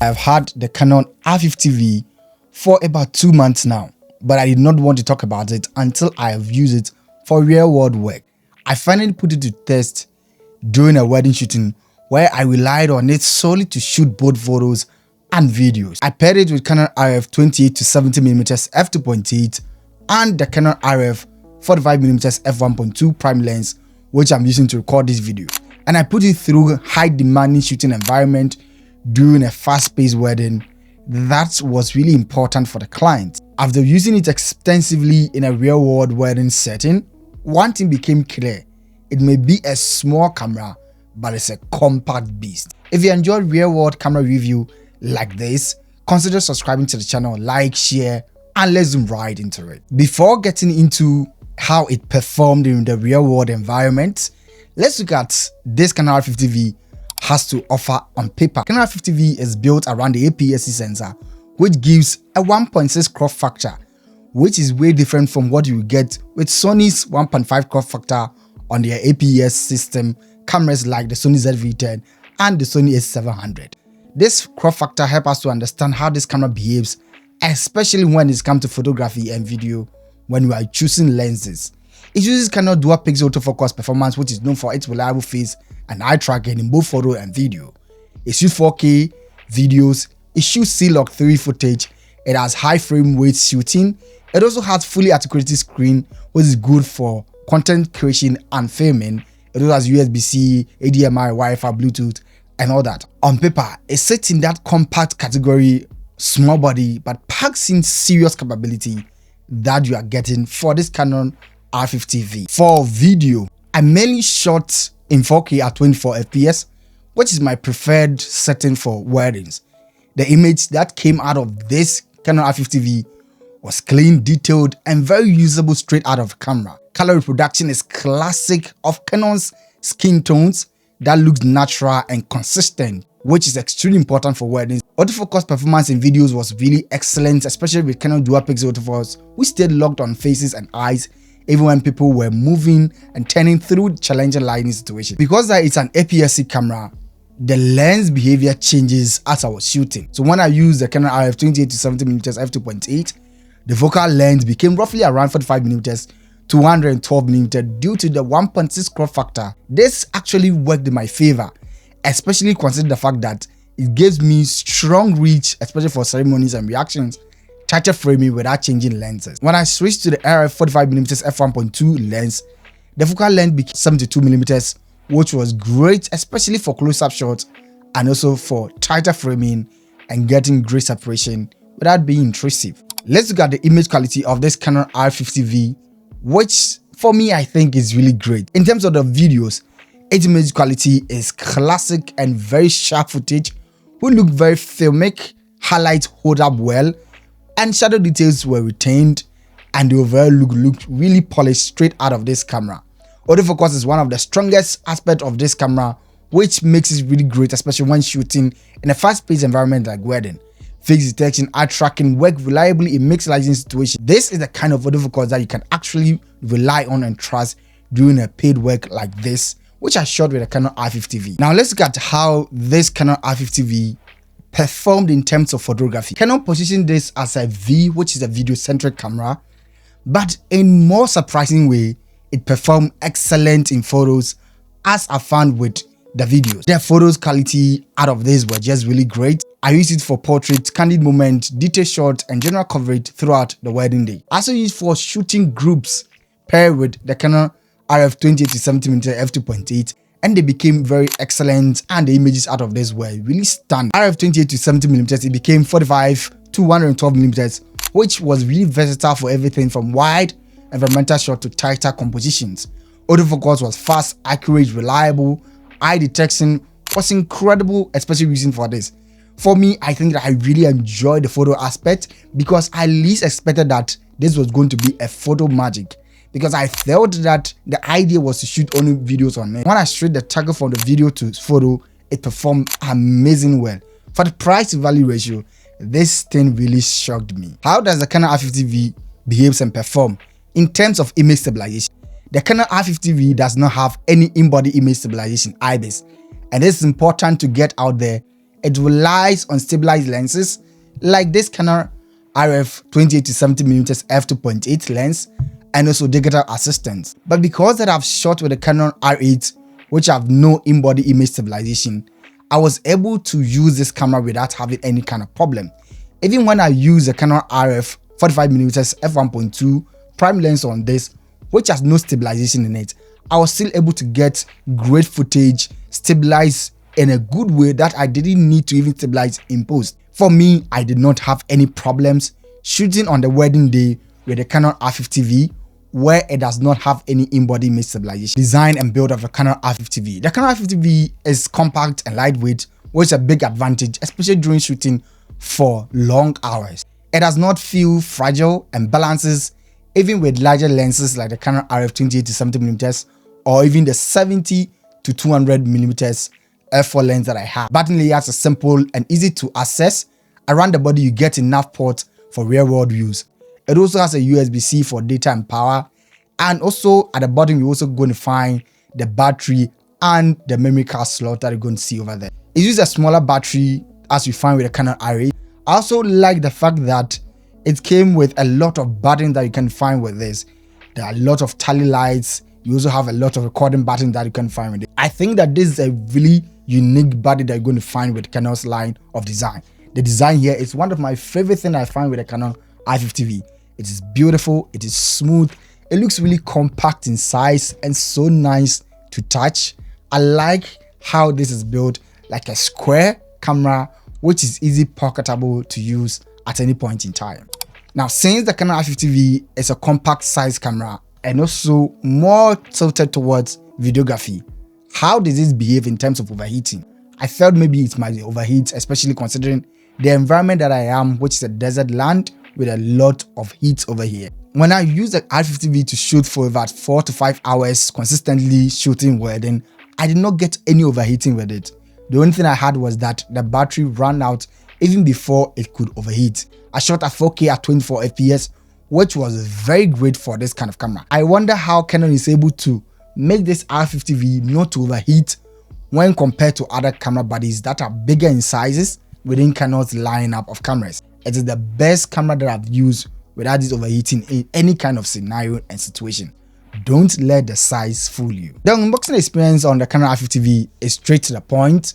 I've had the Canon R50V for about 2 months now, but I did not want to talk about it until I have used it for real world work. I finally put it to test during a wedding shooting where I relied on it solely to shoot both photos and videos. I paired it with Canon RF 28 to 70mm f2.8 and the Canon RF 45mm f1.2 prime lens, which I'm using to record this video. And I put it through high demanding shooting environment during a fast-paced wedding that was really important for the client. After using it extensively in a real-world wedding setting, one thing became clear: it may be a small camera, but it's a compact beast. If you enjoyed real-world camera review like this, consider subscribing to the channel, like, share, and let's zoom right into it. Before getting into how it performed in the real-world environment, let's look at this Canon R50V has to offer on paper. Canon R50V is built around the APS-C sensor, which gives a 1.6 crop factor, which is way different from what you get with Sony's 1.5 crop factor on their APS system cameras like the Sony ZV-10 and the Sony a700. This crop factor helps us to understand how this camera behaves, especially when it comes to photography and video when we are choosing lenses. It uses Canon dual pixel autofocus performance, which is known for its reliable phase and eye tracking in both photo and video. It shoots 4K videos, it shoots C-Log 3 footage, it has high frame rate shooting, it also has fully articulated screen, which is good for content creation and filming. It also has USB-C, HDMI, Wi-Fi, Bluetooth, and all that. On paper, it sits in that compact category, small body, but packs in serious capability that you are getting for this Canon R50V. For video, I mainly shot in 4K at 24 FPS, which is my preferred setting for weddings. The image that came out of this Canon R50V was clean, detailed, and very usable straight out of camera. Color reproduction is classic of Canon's skin tones that looks natural and consistent, which is extremely important for weddings. Autofocus performance in videos was really excellent, especially with Canon dual pixel autofocus, which stayed locked on faces and eyes even when people were moving and turning through challenging lighting situations. Because it's an APS-C camera, the lens behavior changes as I was shooting. So when I used the Canon RF 28 to 70mm f2.8, the focal length became roughly around 45mm to 112mm due to the 1.6 crop factor. This actually worked in my favor, especially considering the fact that it gives me strong reach, especially for ceremonies and reactions, tighter framing without changing lenses. When I switched to the RF 45mm f1.2 lens, the focal length became 72mm, which was great, especially for close-up shots and also for tighter framing and getting great separation without being intrusive. Let's look at the image quality of this Canon R50V, which for me I think is really great. In terms of the videos, its image quality is classic and very sharp footage, who look very filmic, highlights hold up well, and shadow details were retained, and the overall look looked really polished straight out of this camera. Autofocus is one of the strongest aspects of this camera, which makes it really great, especially when shooting in a fast-paced environment like wedding. Fixed detection, eye tracking work reliably in mixed lighting situations. This is the kind of autofocus that you can actually rely on and trust during a paid work like this, which I shot with a Canon R50V. Now let's look at how this Canon R50V performed in terms of photography. Canon positioned this as a V, which is a video-centric camera, but in more surprising way, it performed excellent in photos, as I found with the videos. The photos quality out of this were just really great. I used it for portraits, candid moments, detail shots, and general coverage throughout the wedding day. I also used it for shooting groups paired with the Canon RF 28 to 70mm f2.8, and they became very excellent, and the images out of this were really stunning. RF 28 to 70mm, it became 45 to 112mm, which was really versatile for everything from wide environmental shot to tighter compositions. Autofocus was fast, accurate, reliable. Eye detection was incredible, especially using for this. For me, I think that I really enjoyed the photo aspect because I least expected that this was going to be a photo magic, because I felt that the idea was to shoot only videos on it. When I straight the toggle from the video to photo, it performed amazing well. For the price to value ratio, this thing really shocked me. How does the Canon R50V behave and perform in terms of image stabilization? The Canon R50V does not have any in-body image stabilization IBIS, and this is important to get out there It relies on stabilized lenses like this Canon RF 28-70mm f2.8 lens and also digital assistance. But because that I've shot with the Canon R8, which have no in-body image stabilization, I was able to use this camera without having any kind of problem. Even when I use the Canon RF 45mm f1.2 prime lens on this, which has no stabilization in it, I was still able to get great footage stabilized in a good way that I didn't need to even stabilize in post. For me, I did not have any problems shooting on the wedding day with the Canon R50V, where it does not have any in-body image stabilization. Design and build of the Canon R50V. The Canon R50V is compact and lightweight, which is a big advantage, especially during shooting for long hours. It does not feel fragile and balances even with larger lenses like the Canon RF 28-70mm or even the 70-200mm f4 lens that I have. Button layers are simple and easy to access. Around the body, you get enough ports for real-world use. It also has a USB-C for data and power, and also at the bottom you're also going to find the battery and the memory card slot that you're going to see over there. It uses a smaller battery as you find with the Canon R8. I also like the fact that it came with a lot of buttons that you can find with this. There are a lot of tally lights. You also have a lot of recording buttons that you can find with it. I think that this is a really unique body that you're going to find with Canon's line of design. The design here is one of my favorite things I find with the Canon R50V. It is beautiful, it is smooth, it looks really compact in size and so nice to touch. I like how this is built like a square camera, which is easy pocketable to use at any point in time. Now, since the Canon R50V is a compact size camera and also more tilted towards videography, how does this behave in terms of overheating? I felt maybe it might overheat, especially considering the environment that I am, which is a desert land with a lot of heat over here. When I use the R50V to shoot for about 4 to 5 hours consistently shooting wedding, I did not get any overheating with it. The only thing I had was that the battery ran out even before it could overheat. I shot at 4K at 24 FPS, which was very great for this kind of camera. I wonder how Canon is able to make this R50V not to overheat when compared to other camera bodies that are bigger in sizes within Canon's lineup of cameras. It is the best camera that I've used without this overheating in any kind of scenario and situation. Don't let the size fool you. The unboxing experience on the Canon R50V is straight to the point.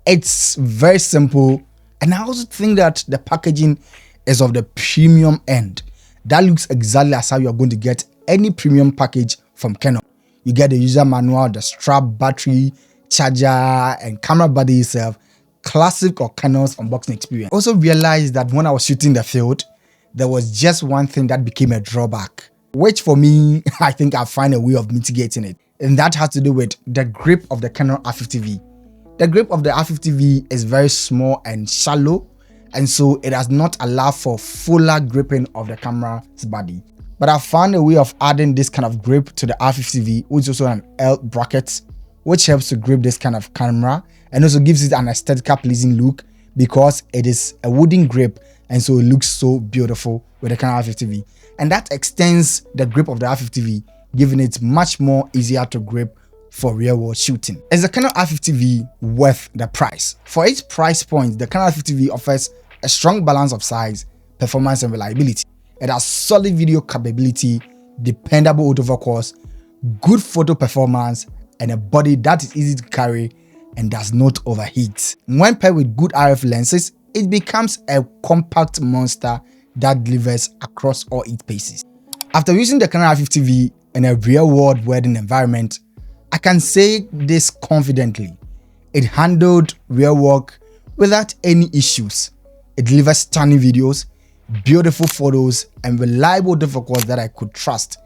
It's very simple, and I also think that the packaging is of the premium end. That looks exactly as how you're going to get any premium package from Canon. You get the user manual, the strap, battery, charger, and camera body itself. Classic of Canon's unboxing experience. Also realized that when I was shooting the field, there was just one thing that became a drawback, which for me, I think I'll find a way of mitigating it. And that has to do with the grip of the Canon R50V. The grip of the R50V is very small and shallow, and so it does not allow for fuller gripping of the camera's body. But I found a way of adding this kind of grip to the R50V, which is also an L bracket, which helps to grip this kind of camera and also gives it an aesthetically pleasing look because it is a wooden grip, and so it looks so beautiful with the Canon R50V. And that extends the grip of the R50V, giving it much more easier to grip for real-world shooting. Is the Canon R50V worth the price? For its price point, the Canon R50V offers a strong balance of size, performance, and reliability. It has solid video capability, dependable autofocus, good photo performance, and a body that is easy to carry and does not overheat. When paired with good RF lenses, it becomes a compact monster that delivers across all its paces. After using the Canon R50V in a real-world wedding environment, I can say this confidently. It handled real work without any issues. It delivers stunning videos, beautiful photos, and reliable autofocus that I could trust.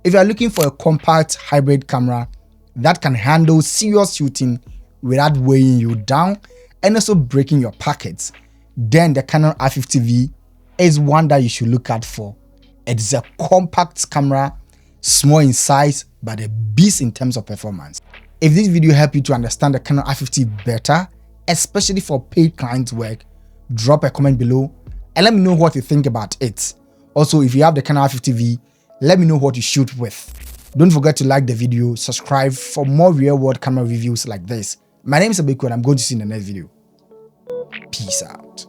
If you are looking for a compact hybrid camera that can handle serious shooting without weighing you down and also breaking your pockets, then the Canon R50V is one that you should look out for. It is a compact camera, small in size, but a beast in terms of performance. If this video helped you to understand the Canon R50 better, especially for paid client work, drop a comment below and let me know what you think about it. Also, if you have the Canon R50V, let me know what you shoot with. Don't forget to like the video, subscribe for more real-world camera reviews like this. My name is Abeku and I'm going to see you in the next video. Peace out.